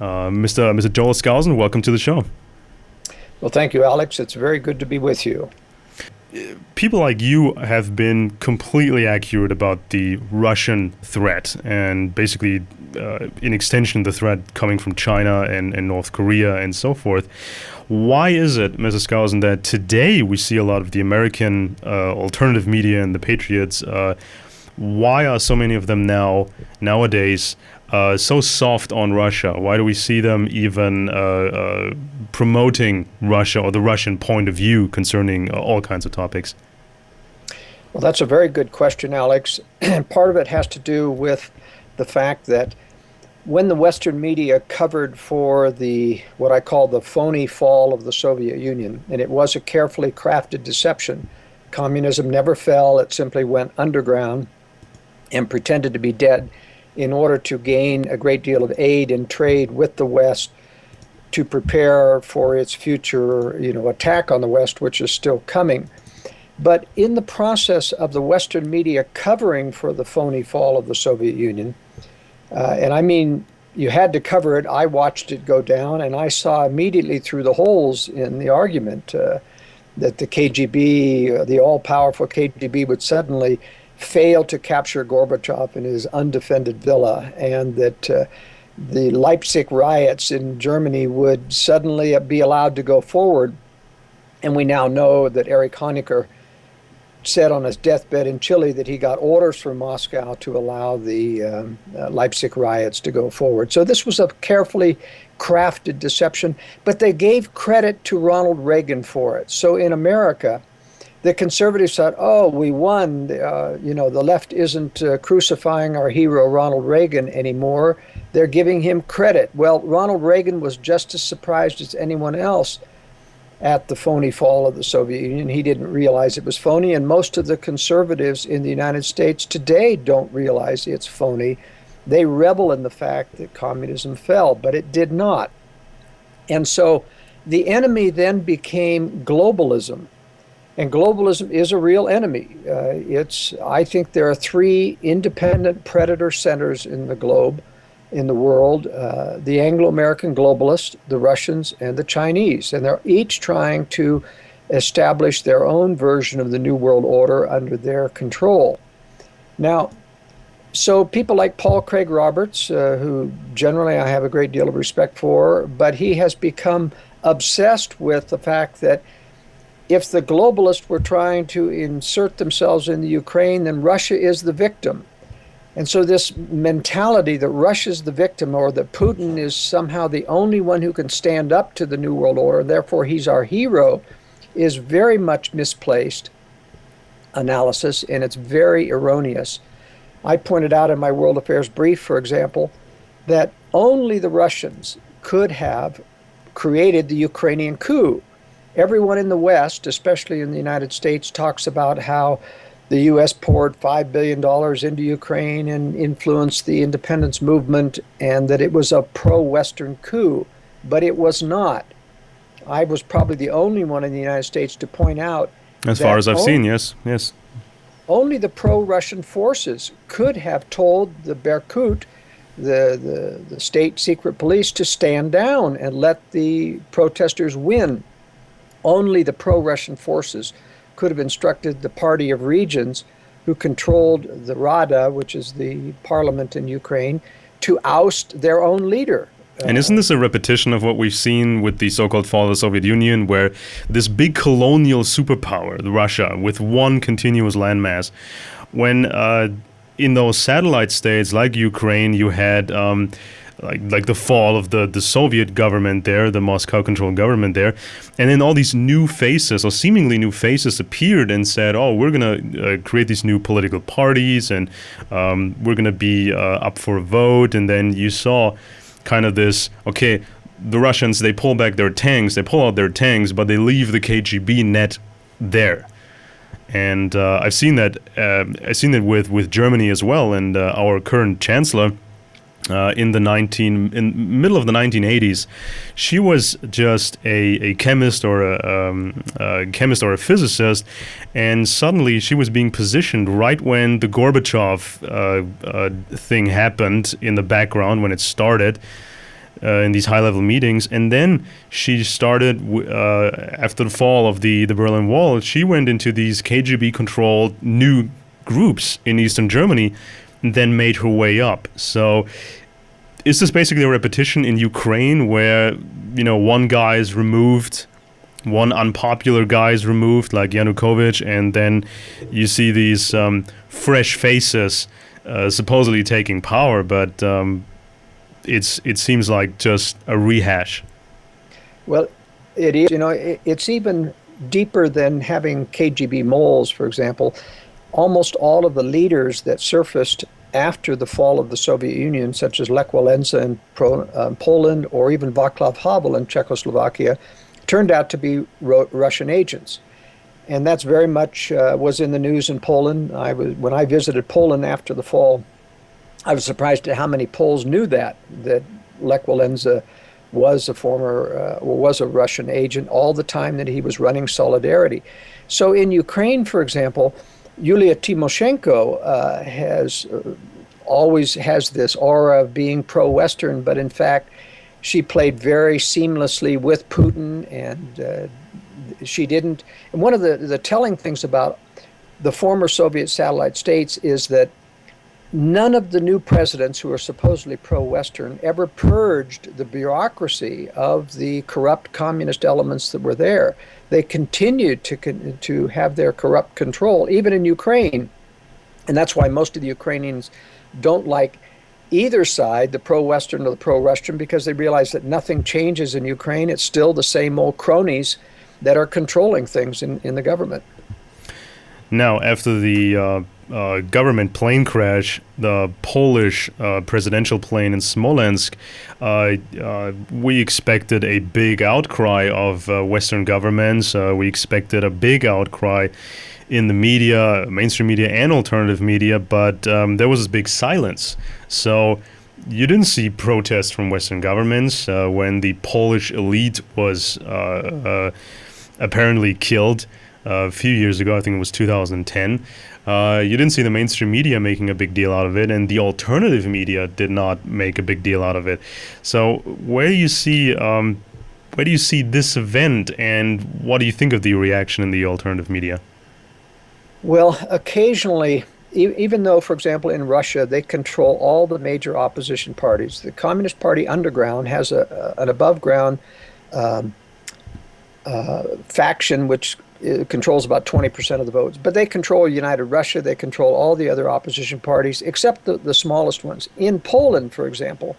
Mr. Joel Skousen, welcome to the show. Well, thank you, Alex. It's very good to be with you. People like you have been completely accurate about the Russian threat and basically, in extension, the threat coming from China and North Korea and so forth. Why is it, Mr. Skousen, that today we see a lot of the American alternative media and the patriots? Why are so many of them nowadays so soft on Russia? Why do we see them even promoting Russia or the Russian point of view concerning all kinds of topics? Well, that's a very good question, Alex. Part of it has to do with the fact that when the Western media covered for what I call the phony fall of the Soviet Union, and it was a carefully crafted deception. Communism never fell, it simply went underground and pretended to be dead in order to gain a great deal of aid and trade with the West to prepare for its future, attack on the West, which is still coming. But in the process of the Western media covering for the phony fall of the Soviet Union, and I mean, you had to cover it. I watched it go down, and I saw immediately through the holes in the argument that the KGB, the all-powerful KGB, would suddenly fail to capture Gorbachev in his undefended villa, and that the Leipzig riots in Germany would suddenly be allowed to go forward. And we now know that Erich Honecker said on his deathbed in Chile that he got orders from Moscow to allow the Leipzig riots to go forward. So this was a carefully crafted deception, but they gave credit to Ronald Reagan for it. So in America, the conservatives thought, oh, we won. The left isn't crucifying our hero Ronald Reagan anymore. They're giving him credit. Well, Ronald Reagan was just as surprised as anyone else at the phony fall of the Soviet Union. He didn't realize it was phony, and most of the conservatives in the United States today don't realize it's phony. They revel in the fact that communism fell, but it did not. And so the enemy then became globalism. And globalism is a real enemy. I think there are three independent predator centers in the globe, in the world, the Anglo-American globalists, the Russians, and the Chinese. And they're each trying to establish their own version of the New World Order under their control. Now, so people like Paul Craig Roberts, who generally I have a great deal of respect for, but he has become obsessed with the fact that if the globalists were trying to insert themselves in the Ukraine, then Russia is the victim. And so this mentality that Russia's the victim, or that Putin is somehow the only one who can stand up to the New World Order, therefore he's our hero, is very much misplaced analysis, and it's very erroneous. I pointed out in my World Affairs Brief, for example, that only the Russians could have created the Ukrainian coup. Everyone in the West, especially in the United States, talks about how the U.S. poured $5 billion into Ukraine and influenced the independence movement, and that it was a pro-Western coup. But it was not. I was probably the only one in the United States to point out as far as I've seen, yes. Only the pro-Russian forces could have told the Berkut, the state secret police, to stand down and let the protesters win. Only the pro-Russian forces could have instructed the Party of Regions, who controlled the Rada, which is the parliament in Ukraine, to oust their own leader. And isn't this a repetition of what we've seen with the so-called fall of the Soviet Union, where this big colonial superpower, Russia, with one continuous landmass, when in those satellite states like Ukraine, you had like the fall of the Soviet government there, the Moscow-controlled government there, and then all these new faces, or seemingly new faces, appeared and said, oh, we're going to create these new political parties, and we're going to be up for a vote. And then you saw kind of this, okay, the Russians, they pull out their tanks, but they leave the KGB net there. And I've seen that with Germany as well, and our current chancellor, in the middle of the 1980s, she was just a chemist or a physicist, and suddenly she was being positioned right when the Gorbachev thing happened in the background when it started. in these high-level meetings. And then she started, after the fall of the Berlin Wall, she went into these KGB-controlled new groups in Eastern Germany and then made her way up. So is this basically a repetition in Ukraine where, one guy is removed, one unpopular guy is removed, like Yanukovych, and then you see these fresh faces supposedly taking power, but it seems like just a rehash. Well, it is. It's even deeper than having KGB moles, for example. Almost all of the leaders that surfaced after the fall of the Soviet Union, such as Lech Walesa in Poland or even Václav Havel in Czechoslovakia, turned out to be Russian agents. And that's very much was in the news in Poland. When I visited Poland after the fall, I was surprised at how many Poles knew that Lech Walesa was was a Russian agent all the time that he was running Solidarity. So in Ukraine, for example, Yulia Tymoshenko always has this aura of being pro-Western, but in fact, she played very seamlessly with Putin, and she didn't. And one of the telling things about the former Soviet satellite states is that none of the new presidents who are supposedly pro-Western ever purged the bureaucracy of the corrupt communist elements that were there. They continued to have their corrupt control, even in Ukraine. And that's why most of the Ukrainians don't like either side, the pro-Western or the pro-Russian, because they realize that nothing changes in Ukraine. It's still the same old cronies that are controlling things in the government. Now, after the government plane crash, the Polish presidential plane in Smolensk, we expected a big outcry of Western governments. We expected a big outcry in the media, mainstream media and alternative media, but there was this big silence. So you didn't see protests from Western governments when the Polish elite was apparently killed a few years ago. I think it was 2010. You didn't see the mainstream media making a big deal out of it, and the alternative media did not make a big deal out of it. So where do you see this event, and what do you think of the reaction in the alternative media? Well, occasionally, even though, for example, in Russia, they control all the major opposition parties, the Communist Party underground has an above-ground faction which controls about 20% of the votes. But they control United Russia, they control all the other opposition parties, except the smallest ones. In Poland, for example,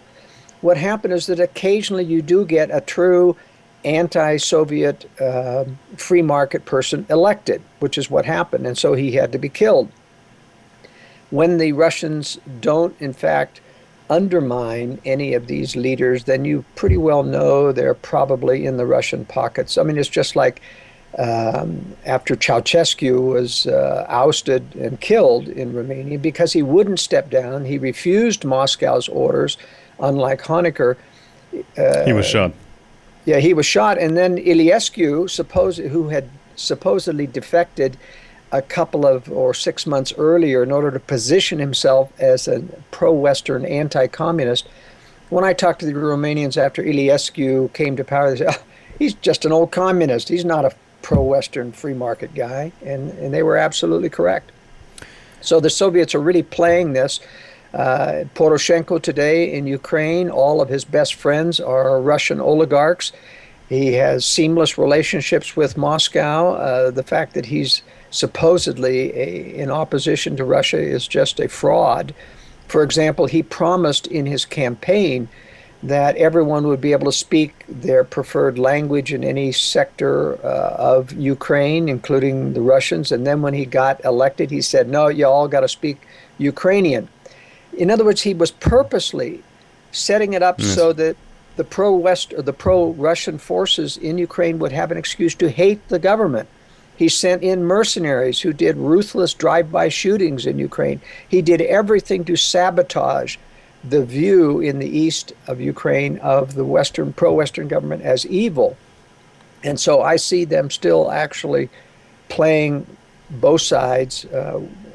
what happened is that occasionally you do get a true anti-Soviet free market person elected, which is what happened, and so he had to be killed. When the Russians don't, in fact, undermine any of these leaders, then you pretty well know they're probably in the Russian pockets. I mean, it's just like after Ceausescu was ousted and killed in Romania because he wouldn't step down. He refused Moscow's orders, unlike Honecker. He was shot. Yeah, he was shot. And then Iliescu, who had supposedly defected a couple of or 6 months earlier in order to position himself as a pro-Western anti-communist. When I talked to the Romanians after Iliescu came to power, they said, oh, he's just an old communist. He's not a pro-Western free market guy. And they were absolutely correct. So the Soviets are really playing this. Poroshenko today in Ukraine, all of his best friends are Russian oligarchs. He has seamless relationships with Moscow. The fact that he's supposedly in opposition to Russia is just a fraud. For example, he promised in his campaign that everyone would be able to speak their preferred language in any sector of Ukraine, including the Russians. And then when he got elected, he said, no, you all got to speak Ukrainian. In other words, he was purposely setting it up so that the pro-West or the pro-Russian forces in Ukraine would have an excuse to hate the government. He sent in mercenaries who did ruthless drive-by shootings in Ukraine. He did everything to sabotage the view in the east of Ukraine of the Western, pro-Western government as evil. And so I see them still actually playing both sides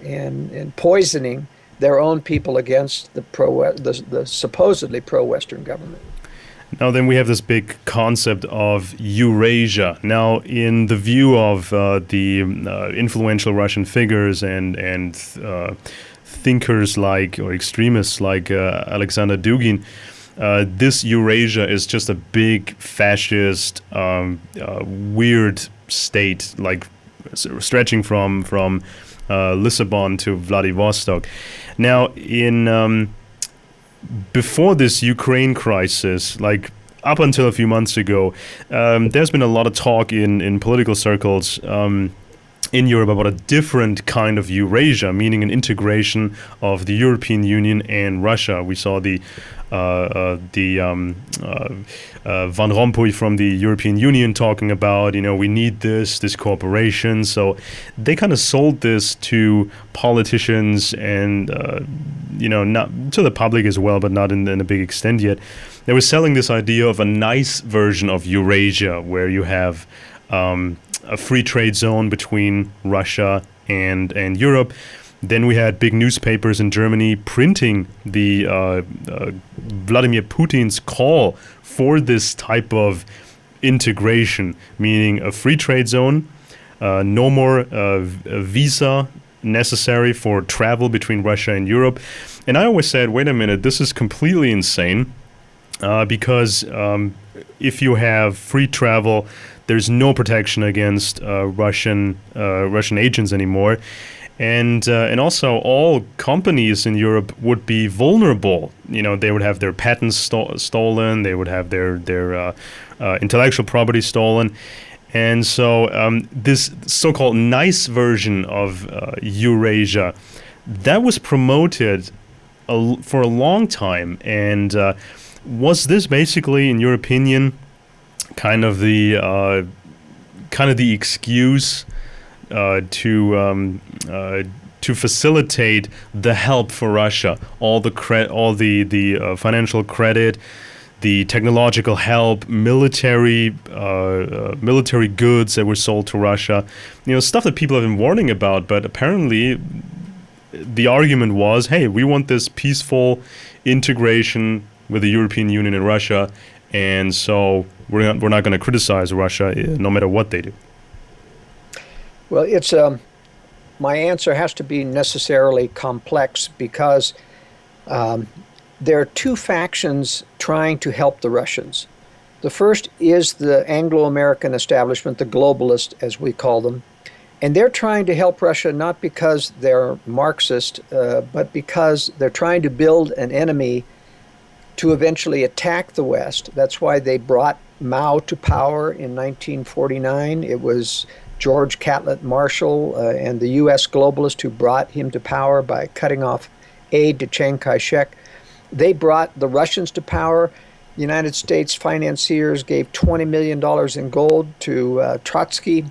and poisoning their own people against the supposedly pro-Western government. Now then we have this big concept of Eurasia. Now in the view of the influential Russian figures and thinkers like, or extremists like Alexander Dugin, this Eurasia is just a big fascist, weird state, like stretching from Lisbon to Vladivostok. Now in before this Ukraine crisis, like up until a few months ago, there's been a lot of talk in political circles in Europe about a different kind of Eurasia, meaning an integration of the European Union and Russia. We saw the Van Rompuy from the European Union talking about, we need this cooperation. So they kind of sold this to politicians and, not to the public as well, but not in a big extent yet. They were selling this idea of a nice version of Eurasia where you have a free trade zone between Russia and Europe. Then we had big newspapers in Germany printing the Vladimir Putin's call for this type of integration, meaning a free trade zone, no more visa necessary for travel between Russia and Europe. And I always said, wait a minute, this is completely insane because if you have free travel, there's no protection against Russian agents anymore. And also all companies in Europe would be vulnerable. They would have their patents stolen. They would have their intellectual property stolen. And so this so-called nice version of Eurasia, that was promoted for a long time. And was this basically, in your opinion, kind of the excuse to facilitate the help for Russia, all the financial credit, the technological help, military goods that were sold to Russia, stuff that people have been warning about, but apparently the argument was, hey, we want this peaceful integration with the European Union and Russia, and so we're not going to criticize Russia no matter what they do. Well, it's my answer has to be necessarily complex because there are two factions trying to help the Russians. The first is the Anglo-American establishment, the globalist, as we call them, and they're trying to help Russia not because they're Marxist, but because they're trying to build an enemy to eventually attack the West. That's why they brought Mao to power in 1949. It was George Catlett Marshall and the U.S. globalists who brought him to power by cutting off aid to Chiang Kai-shek. They brought the Russians to power. The United States financiers gave $20 million in gold to Trotsky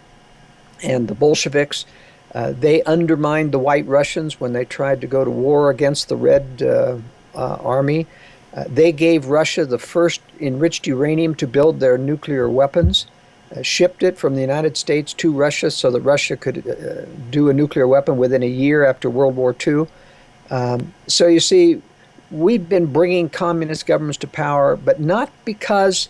and the Bolsheviks. They undermined the White Russians when they tried to go to war against the Red Army. They gave Russia the first enriched uranium to build their nuclear weapons, shipped it from the United States to Russia so that Russia could do a nuclear weapon within a year after World War II. So you see, we've been bringing communist governments to power, but not because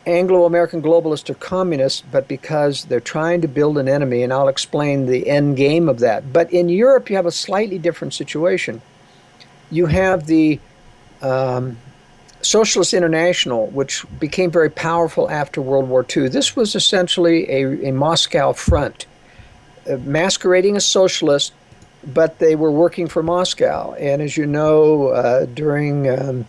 Anglo-American globalists are communists, but because they're trying to build an enemy, and I'll explain the end game of that. But in Europe, you have a slightly different situation. You have the Socialist International, which became very powerful after World War II. This was essentially a Moscow front, masquerading as socialist, but they were working for Moscow. And as you know, during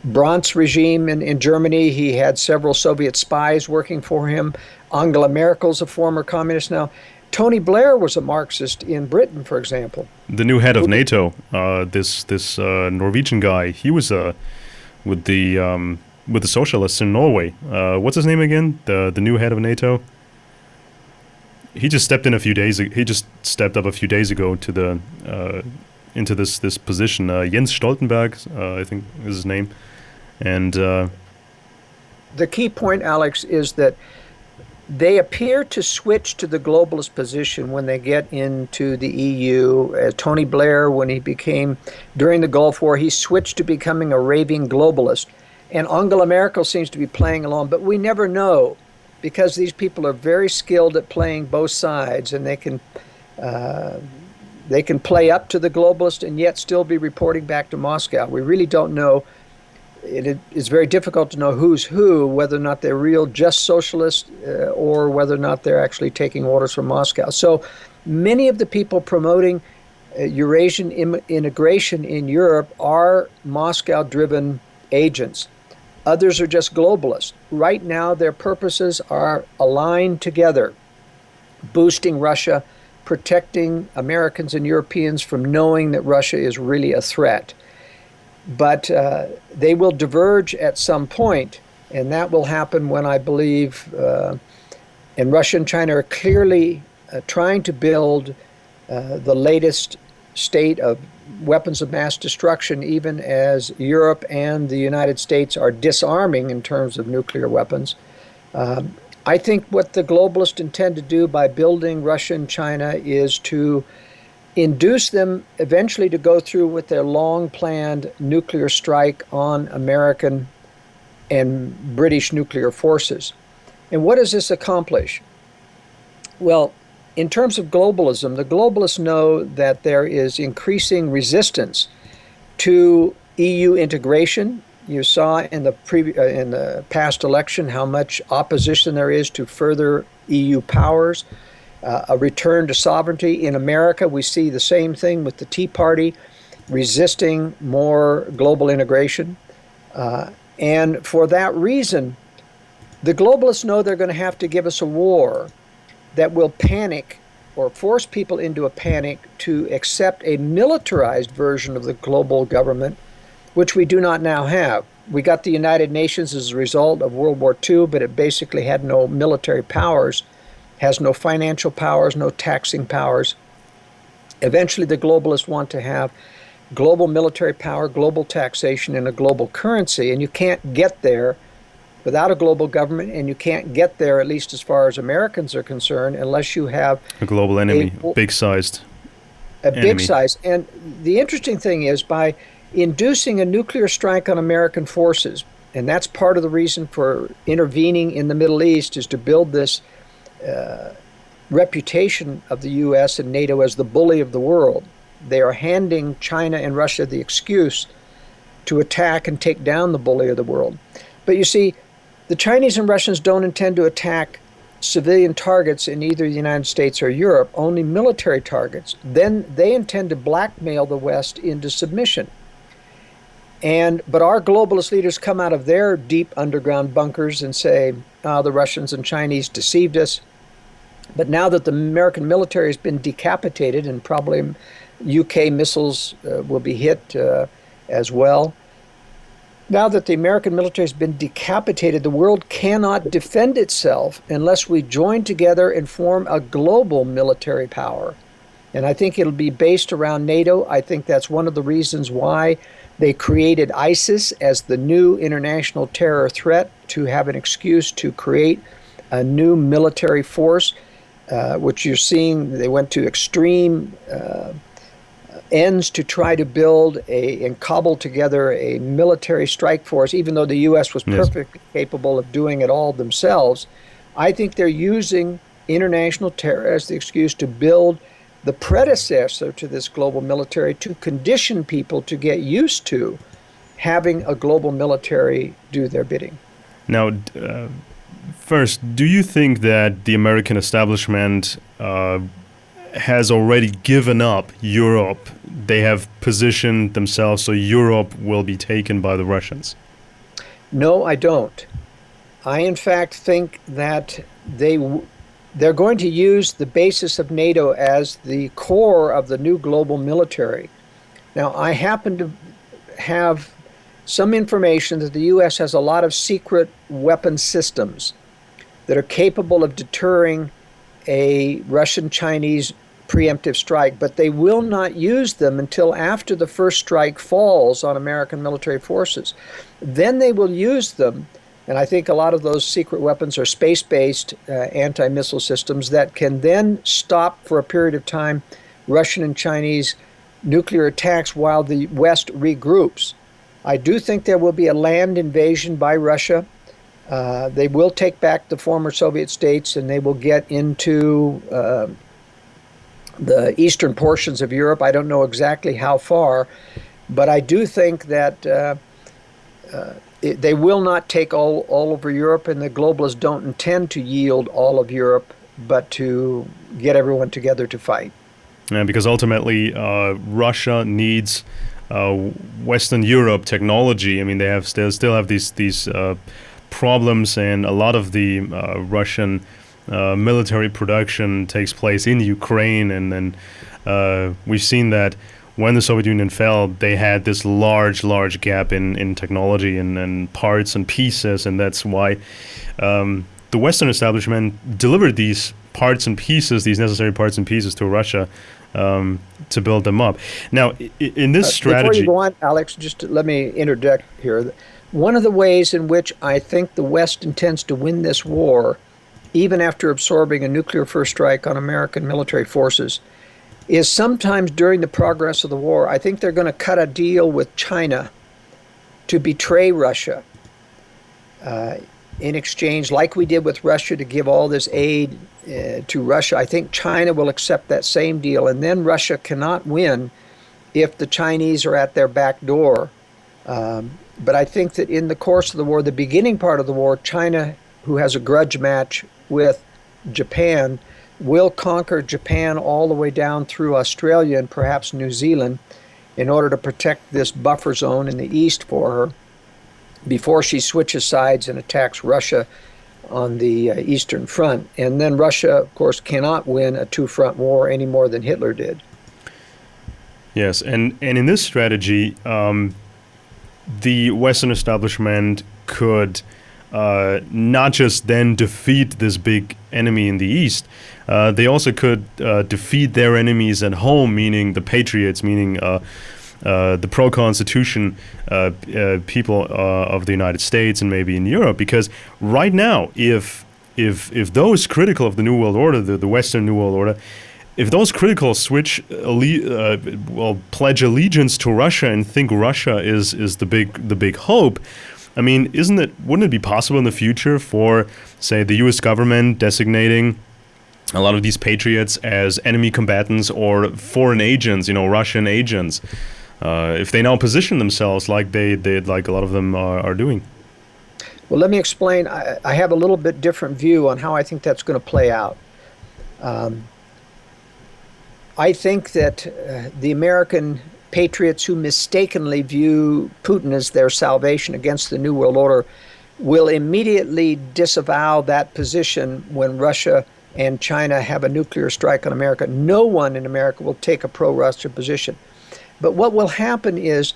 Brandt's regime in Germany, he had several Soviet spies working for him. Angela Merkel's a former communist now. Tony Blair was a Marxist in Britain, for example. The new head of NATO, this Norwegian guy, he was with the socialists in Norway. What's his name again? The new head of NATO. He just stepped in a few days. He just stepped up a few days ago to the into this position. Jens Stoltenberg, I think is his name. And the key point, Alex, is that They appear to switch to the globalist position when they get into the EU. Tony Blair, when he became, during the Gulf War, he switched to becoming a raving globalist. And Angela Merkel seems to be playing along, but we never know because these people are very skilled at playing both sides, and they can play up to the globalist and yet still be reporting back to Moscow. We really don't know. It is very difficult to know who's who, whether or not they're real just socialists or whether or not they're actually taking orders from Moscow. So many of the people promoting Eurasian integration in Europe are Moscow-driven agents. Others are just globalists. Right now, their purposes are aligned together, boosting Russia, protecting Americans and Europeans from knowing that Russia is really a threat. But they will diverge at some point, and that will happen when I believe, and Russia and China are clearly trying to build the latest state of weapons of mass destruction, even as Europe and the United States are disarming in terms of nuclear weapons. I think what the globalists intend to do by building Russia and China is to induce them eventually to go through with their long-planned nuclear strike on American and British nuclear forces. And what does this accomplish? Well, in terms of globalism, the globalists know that there is increasing resistance to EU integration. You saw in the past election how much opposition there is to further EU powers. A return to sovereignty. In America, we see the same thing with the Tea Party resisting more global integration. And for that reason, the globalists know they're going to have to give us a war that will panic or force people into a panic to accept a militarized version of the global government, which we do not now have. We got the United Nations as a result of World War II, but it basically had no military powers, has no financial powers, no taxing powers. Eventually, the globalists want to have global military power, global taxation, and a global currency, and you can't get there without a global government, and you can't get there, at least as far as Americans are concerned, unless you have a global enemy, big-sized enemy. Big size. And the interesting thing is, by inducing a nuclear strike on American forces, and that's part of the reason for intervening in the Middle East, is to build this reputation of the U.S. and NATO as the bully of the world. They are handing China and Russia the excuse to attack and take down the bully of the world. But you see, the Chinese and Russians don't intend to attack civilian targets in either the United States or Europe, only military targets. Then they intend to blackmail the West into submission. But our globalist leaders come out of their deep underground bunkers and say, the Russians and Chinese deceived us. But now that the American military has been decapitated, and probably UK missiles will be hit as well, now that the American military has been decapitated, the world cannot defend itself unless we join together and form a global military power. And I think it'll be based around NATO. I think that's one of the reasons why they created ISIS as the new international terror threat, to have an excuse to create a new military force, which you're seeing. They went to extreme ends to try to build and cobble together a military strike force, even though the U.S. was perfectly capable of doing it all themselves. I think they're using international terror as the excuse to build the predecessor to this global military, to condition people to get used to having a global military do their bidding. Now, first, do you think that the American establishment has already given up Europe? They have positioned themselves so Europe will be taken by the Russians? No, I don't. I, in fact, think that they're going to use the basis of NATO as the core of the new global military. Now, I happen to have some information that the U.S. has a lot of secret weapon systems that are capable of deterring a Russian-Chinese preemptive strike, but they will not use them until after the first strike falls on American military forces. Then they will use them And I think a lot of those secret weapons are space-based anti-missile systems that can then stop for a period of time Russian and Chinese nuclear attacks while the West regroups. I do think there will be a land invasion by Russia. They will take back the former Soviet states, and they will get into the eastern portions of Europe. I don't know exactly how far, but I do think that they will not take all over Europe, and the globalists don't intend to yield all of Europe, but to get everyone together to fight. Yeah, because ultimately Russia needs Western Europe technology. I mean, they still have these problems, and a lot of the Russian military production takes place in Ukraine, and then we've seen that when the Soviet Union fell, they had this large gap in technology and parts and pieces, and that's why the Western establishment delivered these parts and pieces, these necessary parts and pieces to Russia to build them up. Now, in this strategy... Before you go on, Alex, just let me interject here. One of the ways in which I think the West intends to win this war, even after absorbing a nuclear first strike on American military forces, is sometimes during the progress of the war, I think they're going to cut a deal with China to betray Russia in exchange, like we did with Russia, to give all this aid to Russia. I think China will accept that same deal, and then Russia cannot win if the Chinese are at their back door. But I think that in the course of the war, the beginning part of the war, China, who has a grudge match with Japan, will conquer Japan all the way down through Australia and perhaps New Zealand in order to protect this buffer zone in the east for her before she switches sides and attacks Russia on the Eastern Front. And then Russia, of course, cannot win a two-front war any more than Hitler did. Yes, and in this strategy, the Western establishment could not just then defeat this big enemy in the East, they also could defeat their enemies at home, meaning the patriots, meaning the pro-constitution people of the United States and maybe in Europe. Because right now, if those critical of the New World Order, the Western New World Order, if those critical pledge allegiance to Russia and think Russia is the big hope, I mean, wouldn't it be possible in the future for, say, the U.S. government designating a lot of these patriots as enemy combatants or foreign agents, Russian agents, if they now position themselves like they like a lot of them are doing? Well, let me explain. I have a little bit different view on how I think that's going to play out. I think that the American patriots who mistakenly view Putin as their salvation against the New World Order will immediately disavow that position when Russia and China have a nuclear strike on America. No one in America will take a pro-Russia position. But what will happen is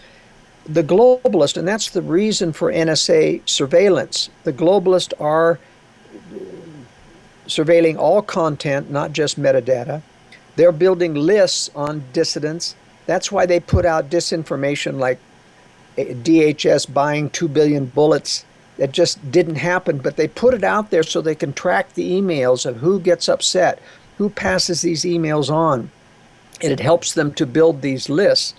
the globalists, and that's the reason for NSA surveillance, the globalists are surveilling all content, not just metadata. They're building lists on dissidents. That's why they put out disinformation like DHS buying 2 billion bullets. That just didn't happen, but they put it out there so they can track the emails of who gets upset, who passes these emails on, and it helps them to build these lists.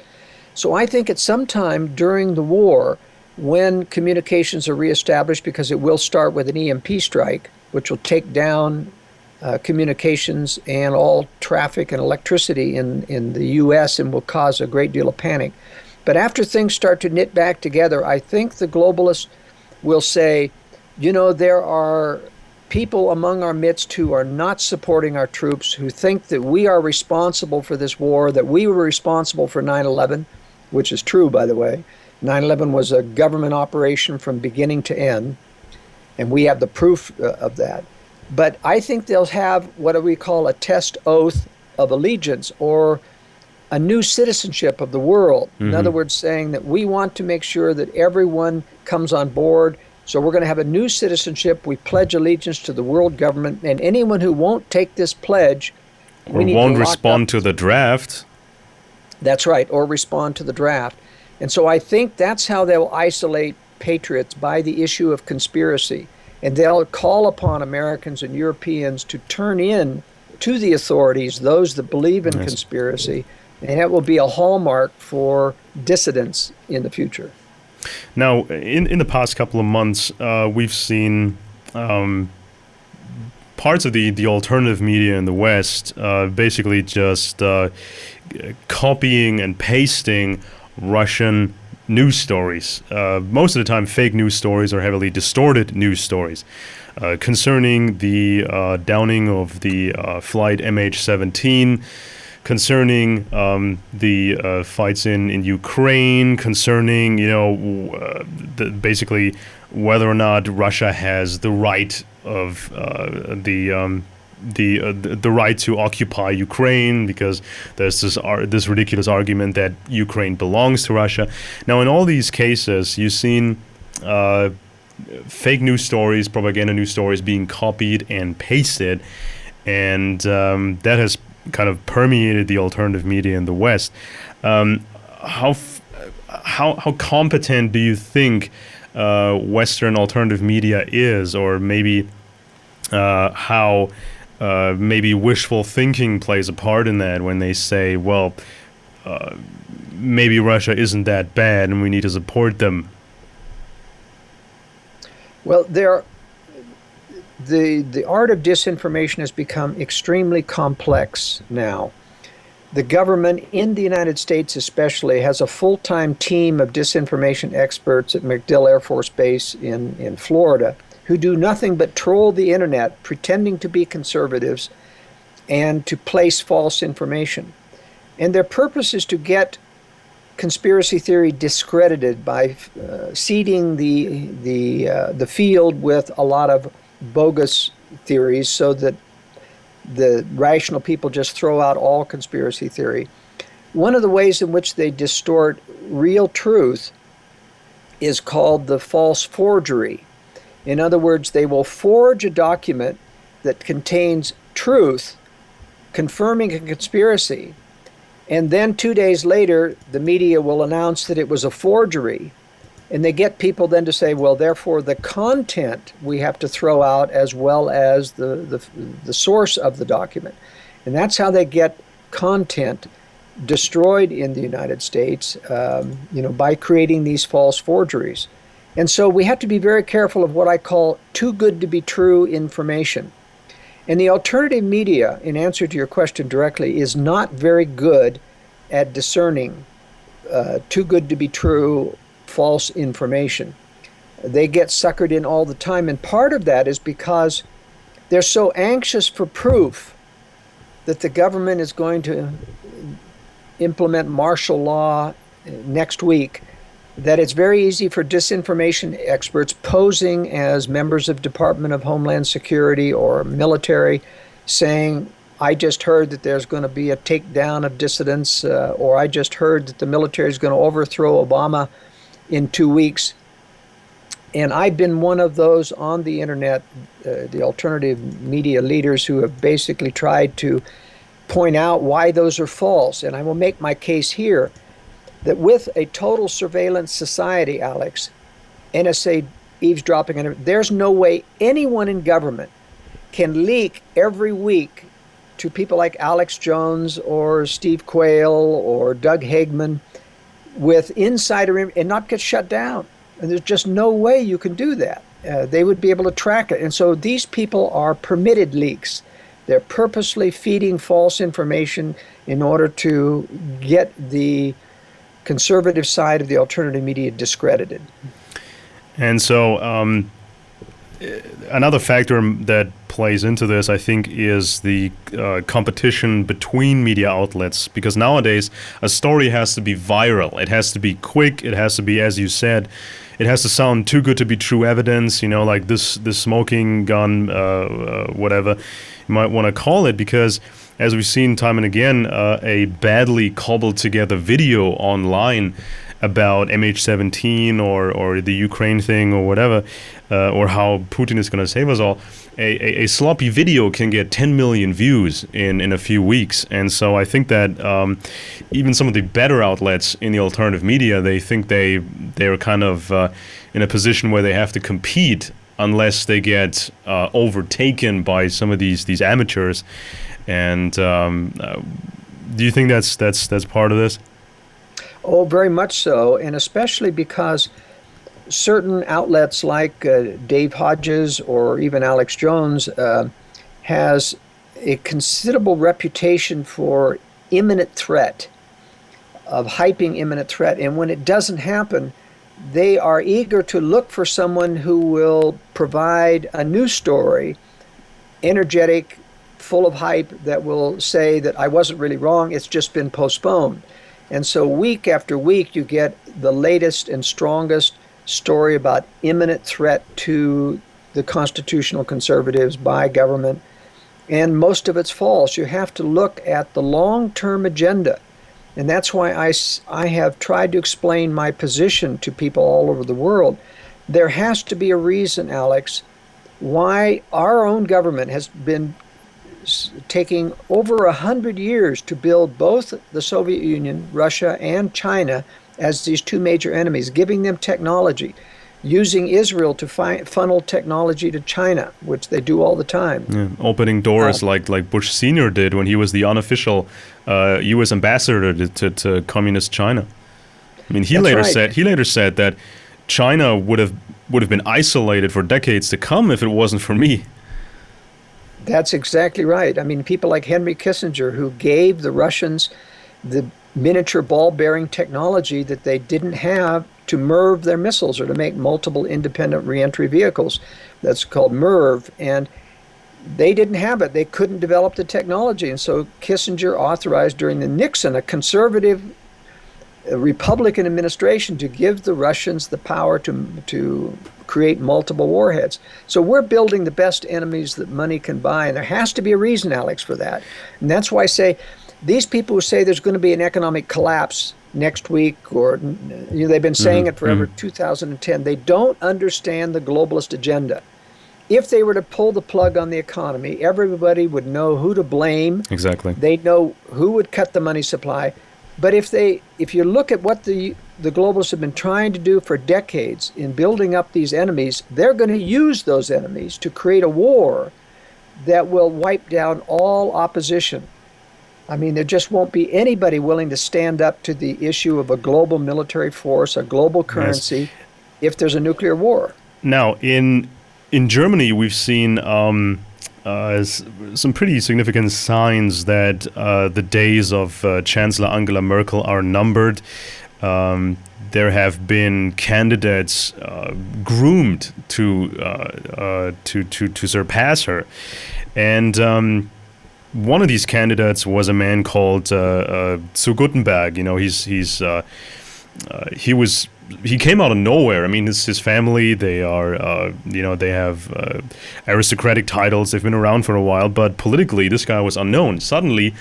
So I think at some time during the war, when communications are reestablished, because it will start with an EMP strike, which will take down communications and all traffic and electricity in the U.S. and will cause a great deal of panic. But after things start to knit back together, I think the globalists will say, there are people among our midst who are not supporting our troops, who think that we are responsible for this war, that we were responsible for 9/11, which is true, by the way. 9/11 was a government operation from beginning to end, and we have the proof of that. But I think they'll have what we call a test oath of allegiance, or a new citizenship of the world. Mm-hmm. In other words, saying that we want to make sure that everyone comes on board. So we're going to have a new citizenship. We pledge allegiance to the world government, and anyone who won't take this pledge, or won't respond to the draft. That's right, or respond to the draft. And so I think that's how they'll isolate patriots by the issue of conspiracy. And they'll call upon Americans and Europeans to turn in to the authorities, those that believe in conspiracy, and it will be a hallmark for dissidents in the future. Now, in the past couple of months, we've seen parts of the alternative media in the West basically just copying and pasting Russian news stories. Most of the time, fake news stories or heavily distorted news stories concerning the downing of the flight MH17, concerning the fights in Ukraine, concerning basically whether or not Russia has the right of the right to occupy Ukraine, because there's this ridiculous argument that Ukraine belongs to Russia. Now, in all these cases, you've seen fake news stories, propaganda news stories being copied and pasted, and that has kind of permeated the alternative media in the West. How competent do you think Western alternative media is, or maybe how maybe wishful thinking plays a part in that when they say, well, maybe Russia isn't that bad and we need to support them? Well, the art of disinformation has become extremely complex now. The government in the United States especially has a full-time team of disinformation experts at MacDill Air Force Base in Florida who do nothing but troll the internet, pretending to be conservatives and to place false information. And their purpose is to get conspiracy theory discredited by seeding the field with a lot of bogus theories so that the rational people just throw out all conspiracy theory. One of the ways in which they distort real truth is called the false forgery. In other words, they will forge a document that contains truth, confirming a conspiracy, and then 2 days later, the media will announce that it was a forgery. And they get people then to say, well, therefore, the content we have to throw out as well as the source of the document. And that's how they get content destroyed in the United States, by creating these false forgeries. And so we have to be very careful of what I call too good to be true information. And the alternative media, in answer to your question directly, is not very good at discerning too good to be true false information. They get suckered in all the time, and part of that is because they're so anxious for proof that the government is going to implement martial law next week, that it's very easy for disinformation experts posing as members of Department of Homeland Security or military saying, I just heard that there's going to be a takedown of dissidents, or I just heard that the military is going to overthrow Obama in 2 weeks. And I've been one of those on the internet, the alternative media leaders who have basically tried to point out why those are false. And I will make my case here that with a total surveillance society, Alex, NSA eavesdropping, and there's no way anyone in government can leak every week to people like Alex Jones or Steve Quayle or Doug Hagman with insider and not get shut down. And there's just no way you can do that. They would be able to track it. And so these people are permitted leaks. They're purposely feeding false information in order to get the conservative side of the alternative media discredited. And so another factor that plays into this, I think, is the competition between media outlets, because nowadays a story has to be viral. It has to be quick. It has to be, as you said, it has to sound too good to be true evidence, like this smoking gun, whatever you might want to call it, because as we've seen time and again, a badly cobbled together video online about MH17 or the Ukraine thing or whatever, or how Putin is going to save us all, a sloppy video can get 10 million views in a few weeks. And so I think that even some of the better outlets in the alternative media, they think they're kind of in a position where they have to compete unless they get overtaken by some of these amateurs. And do you think that's part of this? Oh, very much so, and especially because certain outlets like Dave Hodges or even Alex Jones has a considerable reputation for imminent threat, of hyping imminent threat. And when it doesn't happen, they are eager to look for someone who will provide a news story, energetic, full of hype, that will say that I wasn't really wrong, it's just been postponed. And so week after week, you get the latest and strongest story about imminent threat to the constitutional conservatives by government, and most of it's false. You have to look at the long-term agenda, and that's why I have tried to explain my position to people all over the world. There has to be a reason, Alex, why our own government has been taking over 100 years to build both the Soviet Union, Russia, and China as these two major enemies, giving them technology, using Israel to funnel technology to China, which they do all the time. Yeah, opening doors like Bush Sr. did when he was the unofficial U.S. ambassador to communist China. I mean, he later said that China would have been isolated for decades to come if it wasn't for me. That's exactly right. I mean, people like Henry Kissinger, who gave the Russians the miniature ball-bearing technology that they didn't have to MIRV their missiles, or to make multiple independent reentry vehicles. That's called MIRV. And they didn't have it. They couldn't develop the technology. And so Kissinger authorized during the Nixon, a conservative Republican administration, to give the Russians the power to create multiple warheads. So we're building the best enemies that money can buy, and there has to be a reason, Alex, for that. And that's why I say these people who say there's going to be an economic collapse next week, or they've been saying it forever, 2010, they don't understand the globalist agenda. If they were to pull the plug on the economy, everybody would know who to blame. Exactly. They'd know who would cut the money supply. But if you look at what the globalists have been trying to do for decades in building up these enemies, they're going to use those enemies to create a war that will wipe down all opposition. I mean, there just won't be anybody willing to stand up to the issue of a global military force, a global currency, if there's a nuclear war. Now, in Germany, we've seen some pretty significant signs that the days of Chancellor Angela Merkel are numbered. There have been candidates groomed to surpass her, and one of these candidates was a man called Zu Guttenberg. You know, he came out of nowhere. I mean, his family, they are, they have aristocratic titles. They've been around for a while, but politically, this guy was unknown. Suddenly,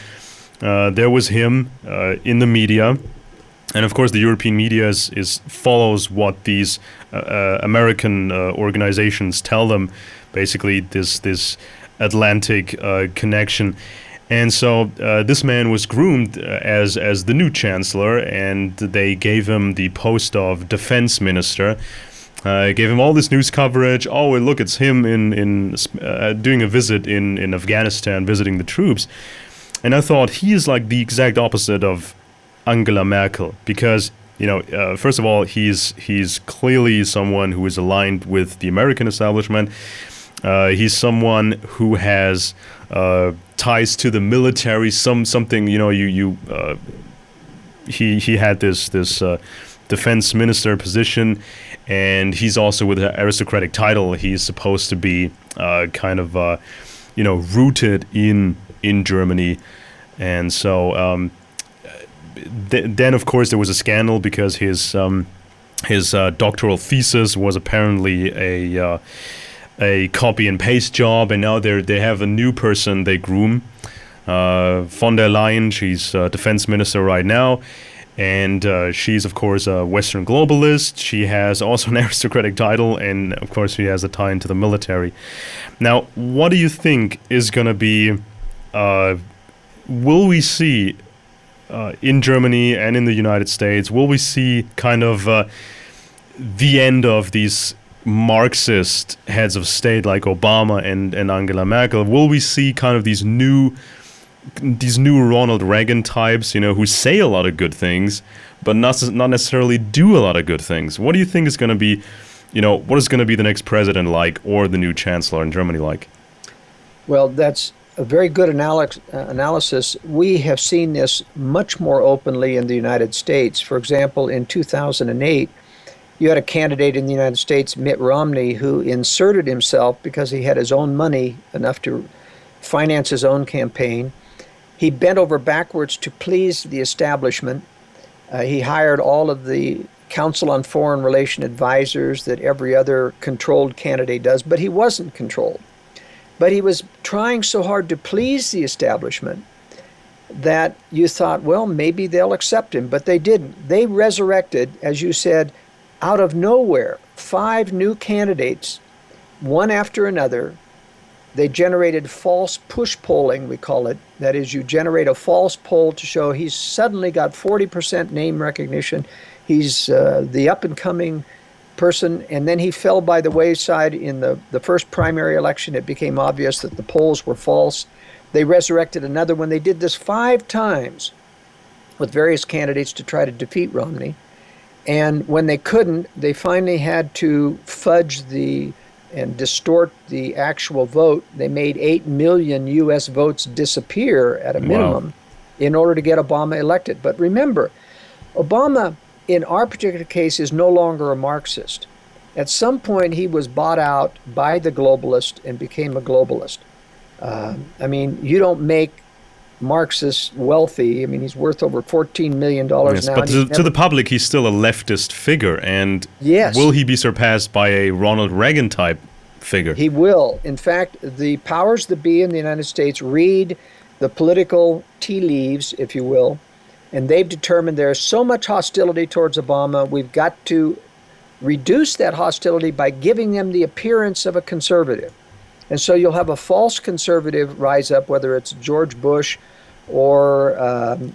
there was him in the media, and of course, the European media follows what these American organizations tell them. Basically, this Atlantic connection. And so this man was groomed as the new chancellor, and they gave him the post of defense minister. Gave him all this news coverage. Oh, look, it's him in doing a visit in Afghanistan, visiting the troops. And I thought he is like the exact opposite of Angela Merkel, because first of all, he's clearly someone who is aligned with the American establishment. He's someone who has ties to the military. Something he had this defense minister position, and he's also with an aristocratic title. He's supposed to be rooted in Germany, and so then of course there was a scandal because his doctoral thesis was apparently a copy and paste job, and now they have a new person they groom, von der Leyen. She's defense minister right now, And she's, of course, a Western globalist. She has also an aristocratic title, and of course, she has a tie into the military. Now, what do you think is going to be? Will we see in Germany and in the United States? Will we see kind of the end of these Marxist heads of state like Obama and Angela Merkel? Will we see kind of these new Ronald Reagan types, who say a lot of good things, but not necessarily do a lot of good things? What do you think is going to be, what is going to be the next president like, or the new chancellor in Germany like? Well, that's a very good analysis. We have seen this much more openly in the United States. For example, in 2008, you had a candidate in the United States, Mitt Romney, who inserted himself because he had his own money enough to finance his own campaign. He bent over backwards to please the establishment. He hired all of the Council on Foreign Relations advisors that every other controlled candidate does, but he wasn't controlled. But he was trying so hard to please the establishment that you thought, well, maybe they'll accept him, but they didn't. They resurrected, as you said, out of nowhere, 5 new candidates, one after another. They generated false push polling, we call it. That is, you generate a false poll to show he's suddenly got 40% name recognition. He's the up-and-coming person, and then he fell by the wayside in the first primary election. It became obvious that the polls were false. They resurrected another one. They did this 5 times with various candidates to try to defeat Romney. And when they couldn't, they finally had to fudge and distort the actual vote. They made 8 million U.S. votes disappear at a minimum in order to get Obama elected. But remember, Obama, in our particular case, is no longer a Marxist. At some point, he was bought out by the globalist and became a globalist. You don't make Marxists wealthy. I mean, he's worth over $14 million now. But to the public, he's still a leftist figure. And will he be surpassed by a Ronald Reagan type figure? He will. In fact, the powers that be in the United States read the political tea leaves, if you will, and they've determined there's so much hostility towards Obama, we've got to reduce that hostility by giving them the appearance of a conservative. And so you'll have a false conservative rise up, whether it's George Bush or,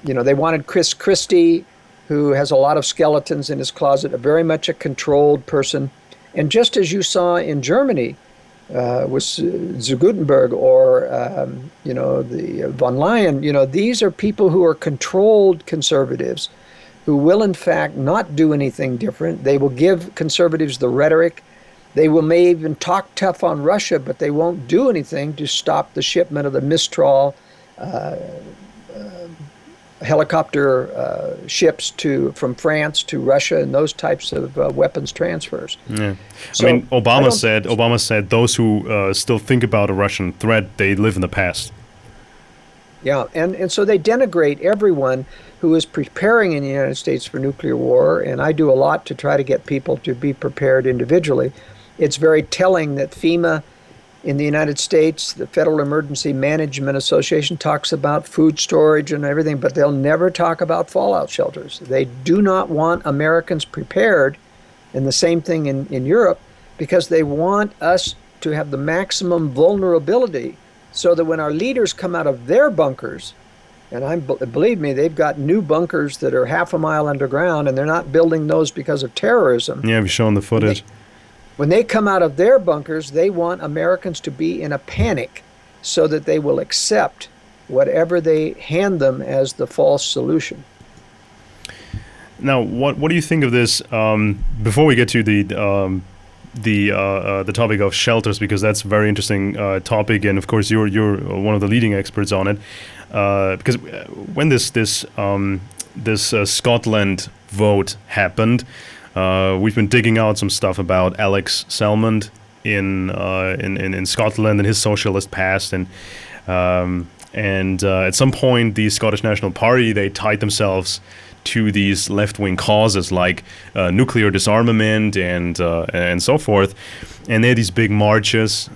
they wanted Chris Christie, who has a lot of skeletons in his closet, very much a controlled person. And just as you saw in Germany with Gutenberg or, the von Leyen, these are people who are controlled conservatives who will, in fact, not do anything different. They will give conservatives the rhetoric. They may even talk tough on Russia, but they won't do anything to stop the shipment of the Mistral helicopter ships from France to Russia and those types of weapons transfers. Yeah, so, Obama said those who still think about a Russian threat, they live in the past. Yeah, and so they denigrate everyone who is preparing in the United States for nuclear war, and I do a lot to try to get people to be prepared individually. It's very telling that FEMA in the United States, the Federal Emergency Management Association, talks about food storage and everything, but they'll never talk about fallout shelters. They do not want Americans prepared, and the same thing in Europe, because they want us to have the maximum vulnerability so that when our leaders come out of their bunkers, and believe me, they've got new bunkers that are half a mile underground, and they're not building those because of terrorism. Yeah, we've shown the footage. When they come out of their bunkers, they want Americans to be in a panic so that they will accept whatever they hand them as the false solution. Now, what do you think of this? Before we get to the topic of shelters, because that's a very interesting topic, and of course you're one of the leading experts on it. Because when this Scotland vote happened, we've been digging out some stuff about Alex Salmond in Scotland and his socialist past, and at some point the Scottish National Party, they tied themselves to these left-wing causes like nuclear disarmament and so forth, and they had these big marches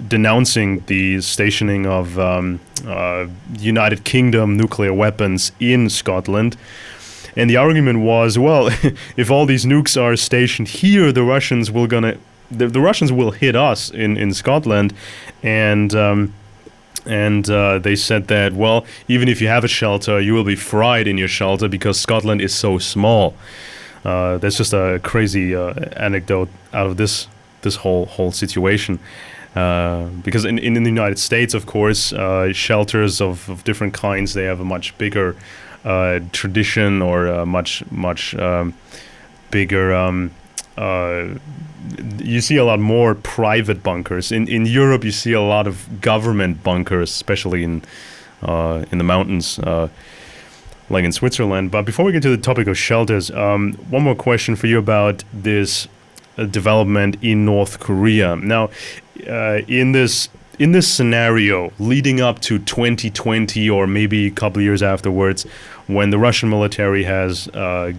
denouncing the stationing of United Kingdom nuclear weapons in Scotland. And the argument was, well, if all these nukes are stationed here, the Russians will hit us in Scotland, and they said that, well, even if you have a shelter, you will be fried in your shelter because Scotland is so small. That's just a crazy anecdote out of this whole situation. Because in the United States, of course, shelters of different kinds, they have a much bigger tradition, or a much bigger. You see a lot more private bunkers. In Europe, you see a lot of government bunkers, especially in the mountains, like in Switzerland. But before we get to the topic of shelters, one more question for you about this development in North Korea. Now, in this scenario leading up to 2020, or maybe a couple of years afterwards, when the Russian military has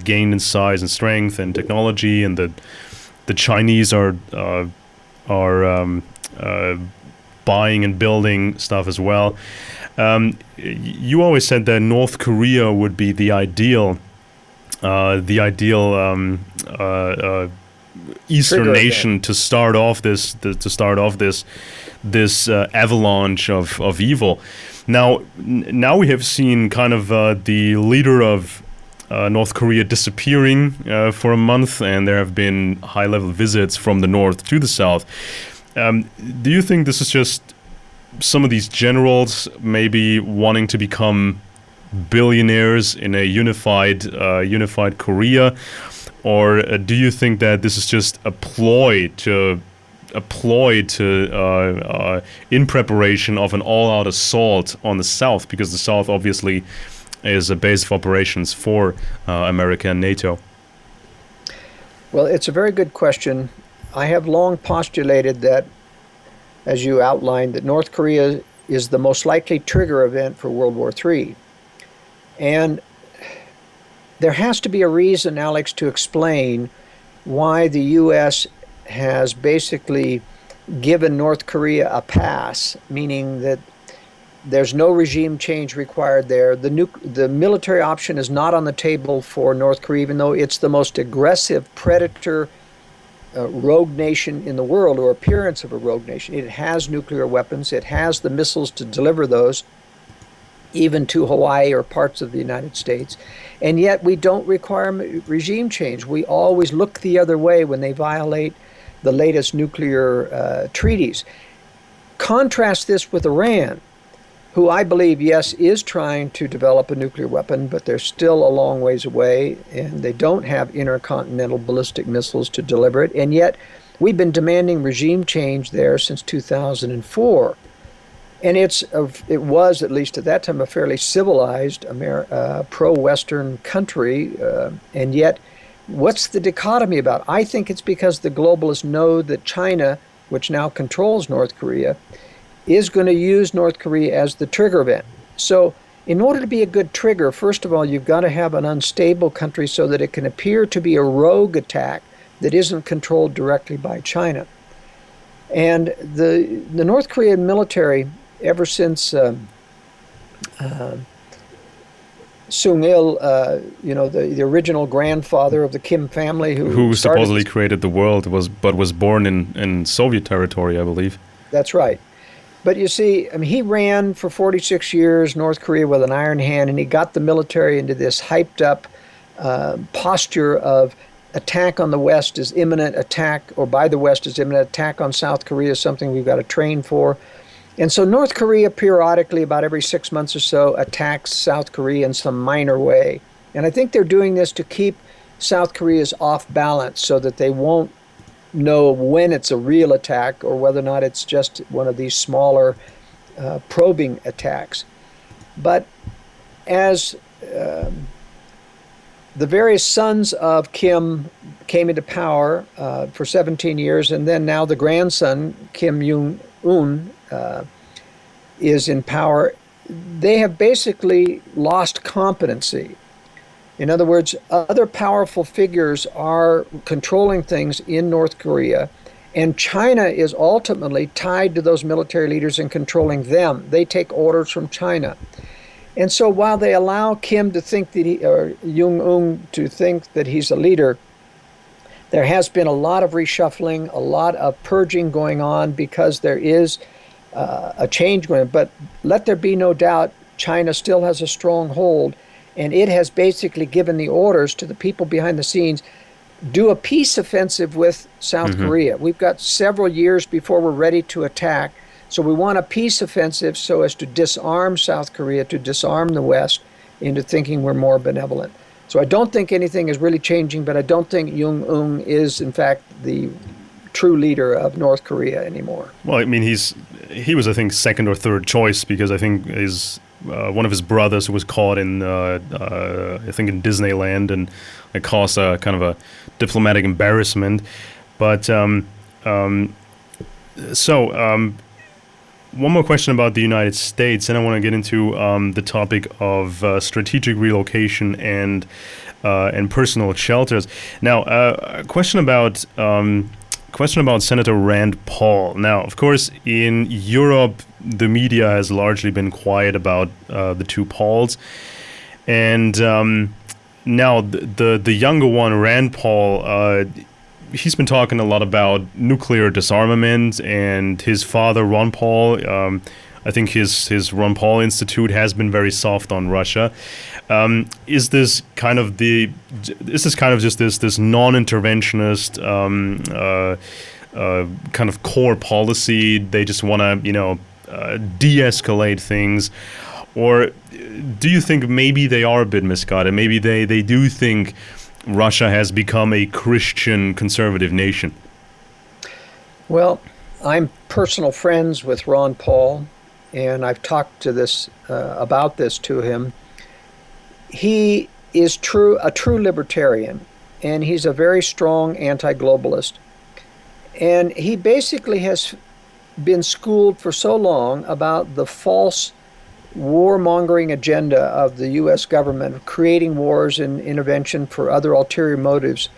gained in size and strength and technology, and the Chinese are buying and building stuff as well, you always said that North Korea would be the ideal Eastern nation to start off this avalanche of evil. Now we have seen kind of the leader of North Korea disappearing for a month, and there have been high-level visits from the north to the south. Do you think this is just some of these generals maybe wanting to become billionaires in a unified Korea? Or do you think that this is just a ploy to in preparation of an all-out assault on the South, because the South obviously is a base of operations for America and NATO? Well, it's a very good question. I have long postulated that, as you outlined, that North Korea is the most likely trigger event for World War III. And there has to be a reason, Alex, to explain why the U.S. has basically given North Korea a pass, meaning that there's no regime change required there. The military option is not on the table for North Korea, even though it's the most aggressive predator rogue nation in the world, or appearance of a rogue nation. It has nuclear weapons. It has the missiles to deliver those, even to Hawaii or parts of the United States. And yet we don't require regime change. We always look the other way when they violate the latest nuclear treaties. Contrast this with Iran, who I believe, yes, is trying to develop a nuclear weapon, but they're still a long ways away, and they don't have intercontinental ballistic missiles to deliver it. And yet we've been demanding regime change there since 2004. And it was, at least at that time, a fairly civilized pro-Western country. And yet, what's the dichotomy about? I think it's because the globalists know that China, which now controls North Korea, is going to use North Korea as the trigger event. So in order to be a good trigger, first of all, you've got to have an unstable country so that it can appear to be a rogue attack that isn't controlled directly by China. And the North Korean military, ever since Sung-il, the original grandfather of the Kim family, who supposedly created the world, but was born in Soviet territory, I believe. That's right. But you see, I mean, he ran for 46 years North Korea with an iron hand, and he got the military into this hyped up posture of attack on the West is imminent, attack, or by the West is imminent, attack on South Korea is something we've got to train for. And so North Korea periodically, about every 6 months or so, attacks South Korea in some minor way. And I think they're doing this to keep South Korea's off balance so that they won't know when it's a real attack or whether or not it's just one of these smaller probing attacks. But as the various sons of Kim came into power for 17 years, and then now the grandson, Kim Jong-un, is in power, they have basically lost competency. In other words, other powerful figures are controlling things in North Korea, and China is ultimately tied to those military leaders and controlling them. They take orders from China. And so while they allow Kim to think that or Jong-un to think that he's a leader, there has been a lot of reshuffling, a lot of purging going on because there is a change going on. But let there be no doubt, China still has a strong hold, and it has basically given the orders to the people behind the scenes, do a peace offensive with South Korea. We've got several years before we're ready to attack. So we want a peace offensive so as to disarm South Korea, to disarm the West into thinking we're more benevolent. So I don't think anything is really changing, but I don't think Jong-un is, in fact, the true leader of North Korea anymore. Well, I mean, he was, I think, second or third choice because I think one of his brothers who was caught in, I think, in Disneyland, and it caused a kind of a diplomatic embarrassment. But one more question about the United States, and I want to get into the topic of strategic relocation and personal shelters. Now, a question about Senator Rand Paul. Now, of course, in Europe, the media has largely been quiet about the two Pauls, and now the younger one, Rand Paul. He's been talking a lot about nuclear disarmament, and his father, Ron Paul, I think his Ron Paul Institute has been very soft on Russia. Is this kind of just this non-interventionist kind of core policy? They just want to de-escalate things, or do you think maybe they are a bit misguided? Maybe they do think Russia has become a Christian conservative nation? Well, I'm personal friends with Ron Paul, and I've talked to about this to him. He is a true libertarian, and he's a very strong anti-globalist. And he basically has been schooled for so long about the false warmongering agenda of the U.S. government, creating wars and intervention for other ulterior motives,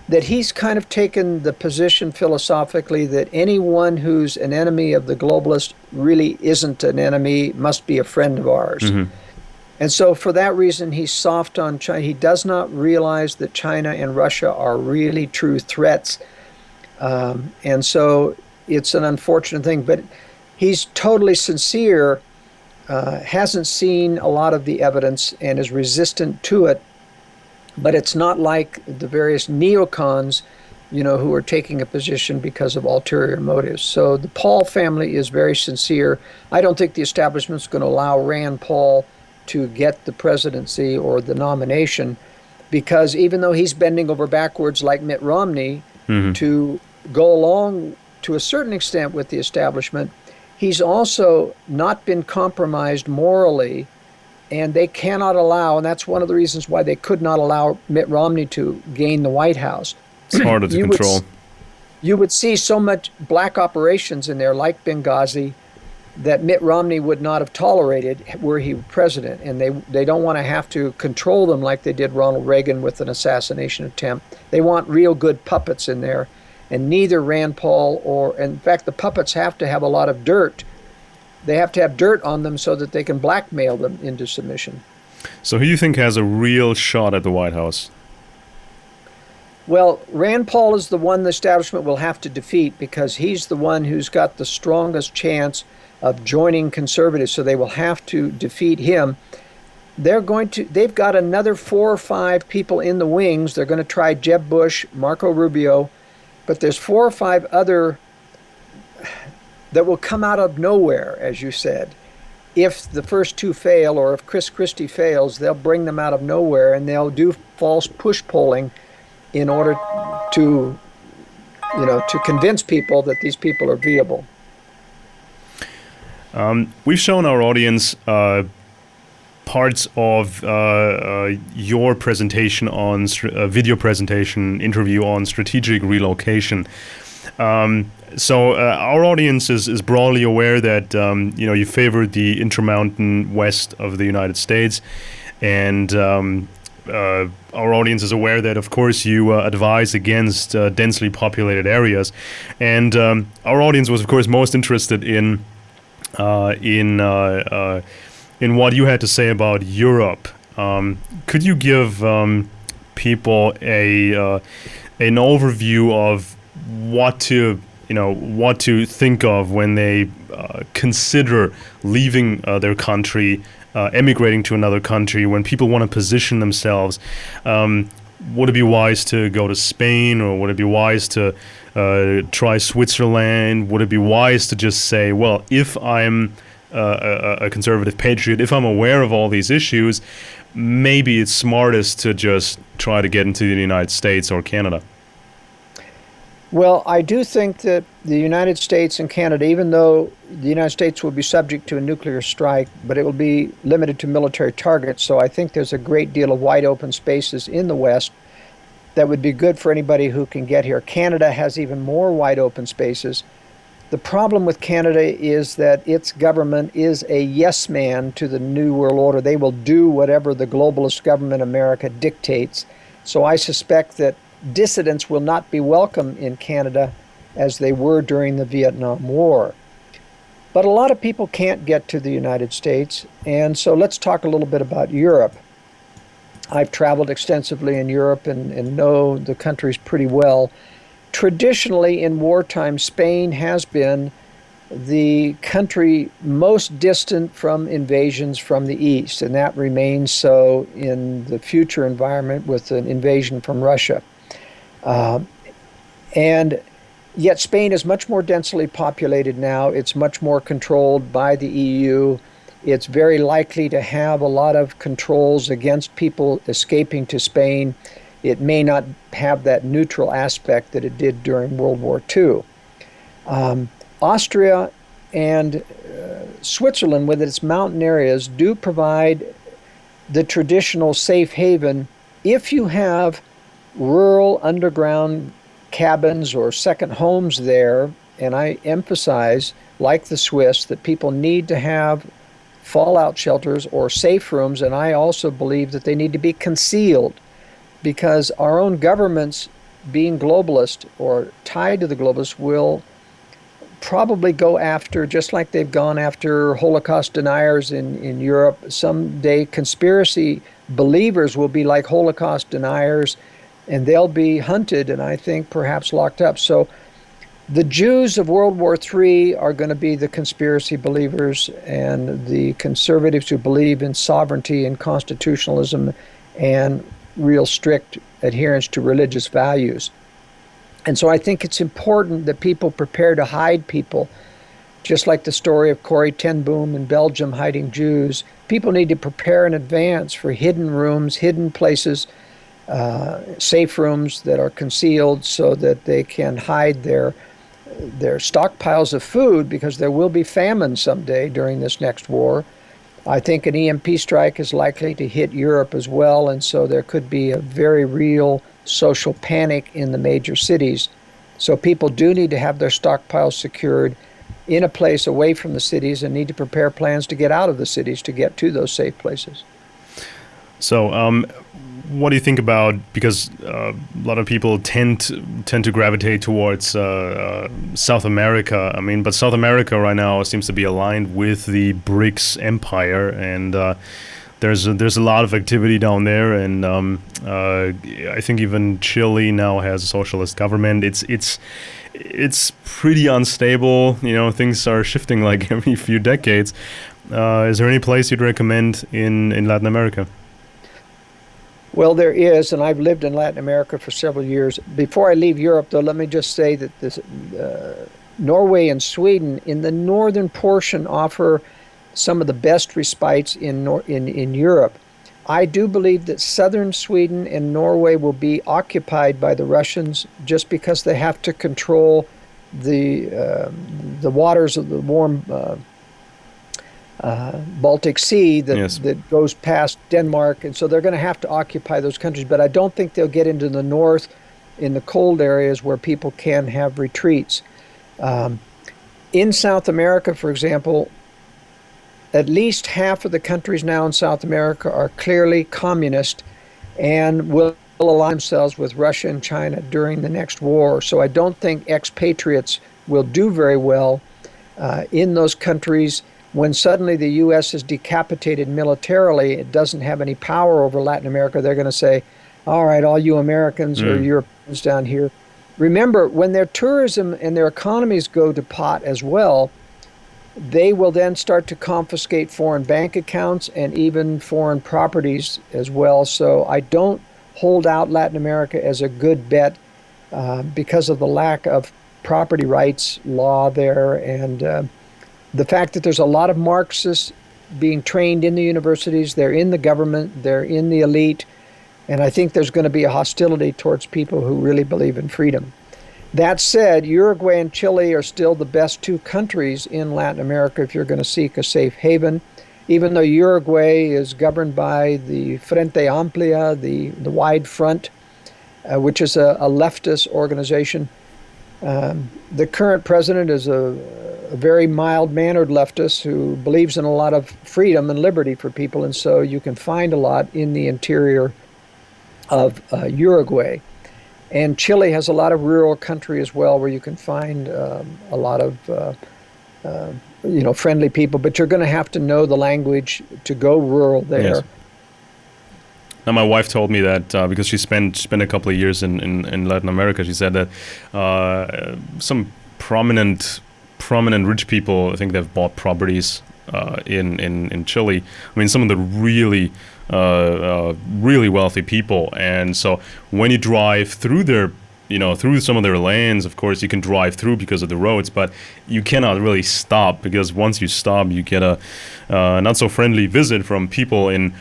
that he's kind of taken the position philosophically that anyone who's an enemy of the globalist really isn't an enemy, must be a friend of ours. And so for that reason, he's soft on China. He does not realize that China and Russia are really true threats. And so it's an unfortunate thing, but he's totally sincere, hasn't seen a lot of the evidence and is resistant to it, but it's not like the various neocons, who are taking a position because of ulterior motives. So the Paul family is very sincere. I don't think the establishment's going to allow Rand Paul to get the presidency or the nomination, because even though he's bending over backwards like Mitt Romney to go along to a certain extent with the establishment, he's also not been compromised morally, and they cannot allow, and that's one of the reasons why they could not allow Mitt Romney to gain the White House. It's harder to control. You would see so much black operations in there, like Benghazi, that Mitt Romney would not have tolerated were he president, and they don't want to have to control them like they did Ronald Reagan with an assassination attempt. They want real good puppets in there. And neither Rand Paul in fact, the puppets have to have a lot of dirt. They have to have dirt on them so that they can blackmail them into submission. So who do you think has a real shot at the White House? Well, Rand Paul is the one the establishment will have to defeat, because he's the one who's got the strongest chance of joining conservatives, so they will have to defeat him. They've got another 4 or 5 people in the wings. They're going to try Jeb Bush, Marco Rubio, but there's 4 or 5 other that will come out of nowhere, as you said. If the first 2 fail, or if Chris Christie fails, they'll bring them out of nowhere, and they'll do false push polling in order to convince people that these people are viable. We've shown our audience parts of your presentation on video presentation interview on strategic relocation. So our audience is broadly aware that you favor the intermountain west of the United States, and our audience is aware that, of course, you advise against densely populated areas, and our audience was, of course, most interested in in what you had to say about Europe. Could you give people an overview of what to think of when they consider leaving their country, emigrating to another country? When people want to position themselves, would it be wise to go to Spain, or would it be wise to try Switzerland? Would it be wise to just say, well, if I'm a conservative patriot, if I'm aware of all these issues, maybe it's smartest to just try to get into the United States or Canada? Well, I do think that the United States and Canada, even though the United States will be subject to a nuclear strike, but it will be limited to military targets. So I think there's a great deal of wide open spaces in the West that would be good for anybody who can get here. Canada has even more wide open spaces. The problem with Canada is that its government is a yes man to the New World Order. They will do whatever the globalist government America dictates. So I suspect that dissidents will not be welcome in Canada as they were during the Vietnam War. But a lot of people can't get to the United States, and so let's talk a little bit about Europe. I've traveled extensively in Europe and know the countries pretty well. Traditionally, in wartime, Spain has been the country most distant from invasions from the east, and that remains so in the future environment with an invasion from Russia. And yet Spain is much more densely populated now. It's much more controlled by the EU. It's very likely to have a lot of controls against people escaping to Spain. It may not have that neutral aspect that it did during World War II. Austria and Switzerland, with its mountain areas, do provide the traditional safe haven if you have rural underground cabins or second homes there. And I emphasize, like the Swiss, that people need to have fallout shelters or safe rooms, and I also believe that they need to be concealed, because our own governments, being globalist or tied to the globalists, will probably go after, just like they've gone after Holocaust deniers in Europe. Someday conspiracy believers will be like Holocaust deniers, and they'll be hunted and I think perhaps locked up. So the Jews of World War III are going to be the conspiracy believers, and the conservatives who believe in sovereignty and constitutionalism and real strict adherence to religious values. And so I think it's important that people prepare to hide people, just like the story of Corrie ten Boom in Belgium hiding Jews. People need to prepare in advance for hidden rooms, hidden places, safe rooms that are concealed so that they can hide their stockpiles of food, because there will be famine someday during this next war. I think an EMP strike is likely to hit Europe as well, and so there could be a very real social panic in the major cities. So people do need to have their stockpiles secured in a place away from the cities, and need to prepare plans to get out of the cities to get to those safe places. So what do you think about, because a lot of people tend to gravitate towards South America. I mean, but South America right now seems to be aligned with the BRICS empire, and there's a lot of activity down there, and I think even Chile now has a socialist government. It's pretty unstable. You know, things are shifting like every few decades. Is there any place you'd recommend in Latin America? Well, there is, and I've lived in Latin America for several years. Before I leave Europe, though, let me just say that this, Norway and Sweden in the northern portion offer some of the best respites in Europe. I do believe that southern Sweden and Norway will be occupied by the Russians, just because they have to control the waters of the warm Baltic Sea that goes past Denmark, and so they're going to have to occupy those countries. But I don't think they'll get into the north in the cold areas where people can have retreats. In South America, for example, at least half of the countries now in South America are clearly communist and will align themselves with Russia and China during the next war. So I don't think expatriates will do very well in those countries. when suddenly the U.S. is decapitated militarily, it doesn't have any power over Latin America, they're going to say, all right, all you Americans or Europeans down here. Remember, when their tourism and their economies go to pot as well, they will then start to confiscate foreign bank accounts and even foreign properties as well. So I don't hold out Latin America as a good bet because of the lack of property rights law there, and the fact that there's a lot of Marxists being trained in the universities, they're in the government, they're in the elite, and I think there's going to be a hostility towards people who really believe in freedom. That said, Uruguay and Chile are still the best two countries in Latin America if you're going to seek a safe haven, even though Uruguay is governed by the Frente Amplia, the Wide Front, which is a leftist organization. The current president is a very mild-mannered leftist who believes in a lot of freedom and liberty for people, and so you can find a lot in the interior of Uruguay. And Chile has a lot of rural country as well, where you can find a lot of friendly people, but you're going to have to know the language to go rural there. Yes. Now, my wife told me that because she spent a couple of years in Latin America, she said that some prominent rich people, I think they've bought properties in Chile. I mean, some of the really wealthy people, and so when you drive through through some of their lands, of course you can drive through because of the roads, but you cannot really stop, because once you stop, you get a not so friendly visit from people in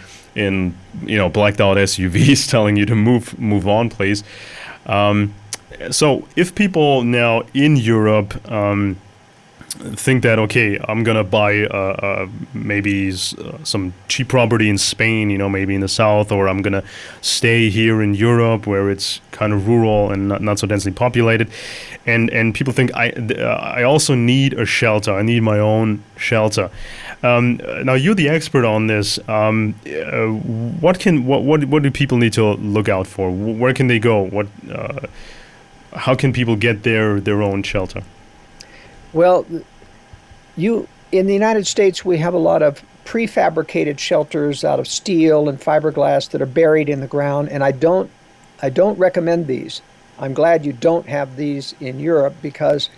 blacked out SUVs telling you to move on, please. So if people now in Europe think that, okay, I'm gonna buy maybe some cheap property in Spain, maybe in the south, or I'm gonna stay here in Europe where it's kind of rural and not so densely populated, and people think I also need a shelter. I need my own shelter. Now you're the expert on this. What do people need to look out for? Where can they go? How can people get their own shelter? Well, in the United States, we have a lot of prefabricated shelters out of steel and fiberglass that are buried in the ground, and I don't recommend these. I'm glad you don't have these in Europe, because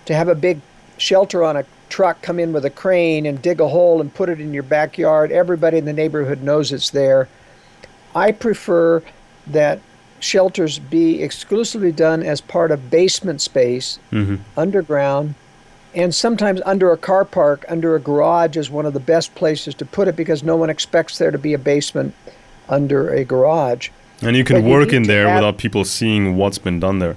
to have a big shelter on a truck come in with a crane and dig a hole and put it in your backyard, everybody in the neighborhood knows it's there. I prefer that shelters be exclusively done as part of basement space, underground, and sometimes under a car park, under a garage is one of the best places to put it, because no one expects there to be a basement under a garage. And you can work in there without people seeing what's been done there.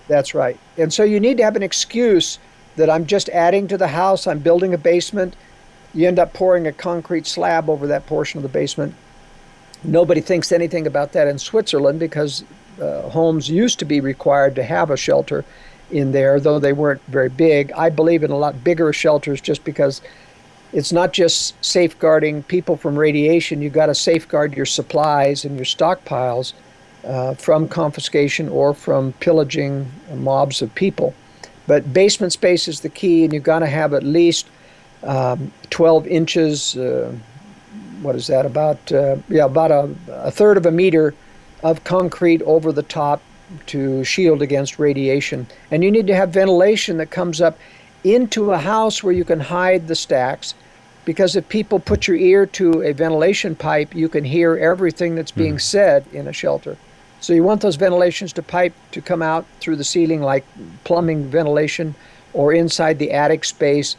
That's right. And so you need to have an excuse that I'm just adding to the house, I'm building a basement. You end up pouring a concrete slab over that portion of the basement. Nobody thinks anything about that in Switzerland, because homes used to be required to have a shelter in there, though they weren't very big. I believe in a lot bigger shelters, just because it's not just safeguarding people from radiation. You've got to safeguard your supplies and your stockpiles from confiscation or from pillaging mobs of people. But basement space is the key, and you've got to have at least 12 inches, what is that, about a third of a meter of concrete over the top to shield against radiation. And you need to have ventilation that comes up into a house where you can hide the stacks, because if people put your ear to a ventilation pipe, you can hear everything that's being said in a shelter. So you want those ventilations to come out through the ceiling, like plumbing ventilation, or inside the attic space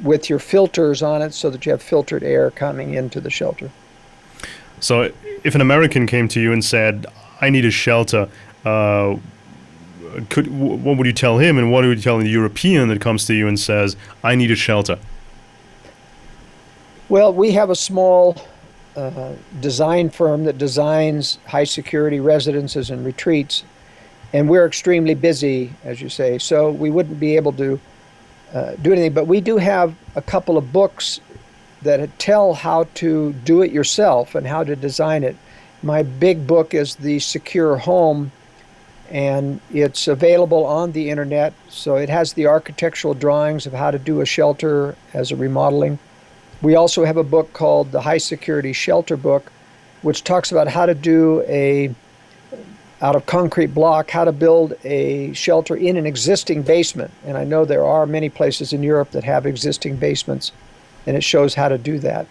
with your filters on it, so that you have filtered air coming into the shelter. So if an American came to you and said, I need a shelter, what would you tell him, and what would you tell a European that comes to you and says, I need a shelter? Well, we have a small design firm that designs high security residences and retreats, and we're extremely busy, as you say, so we wouldn't be able to do anything. But we do have a couple of books that tell how to do it yourself and how to design it. My big book is The Secure Home, and it's available on the internet. So it has the architectural drawings of how to do a shelter as a remodeling. We also have a book called the High Security Shelter Book, which talks about how to do out of concrete block, how to build a shelter in an existing basement. And I know there are many places in Europe that have existing basements, and it shows how to do that.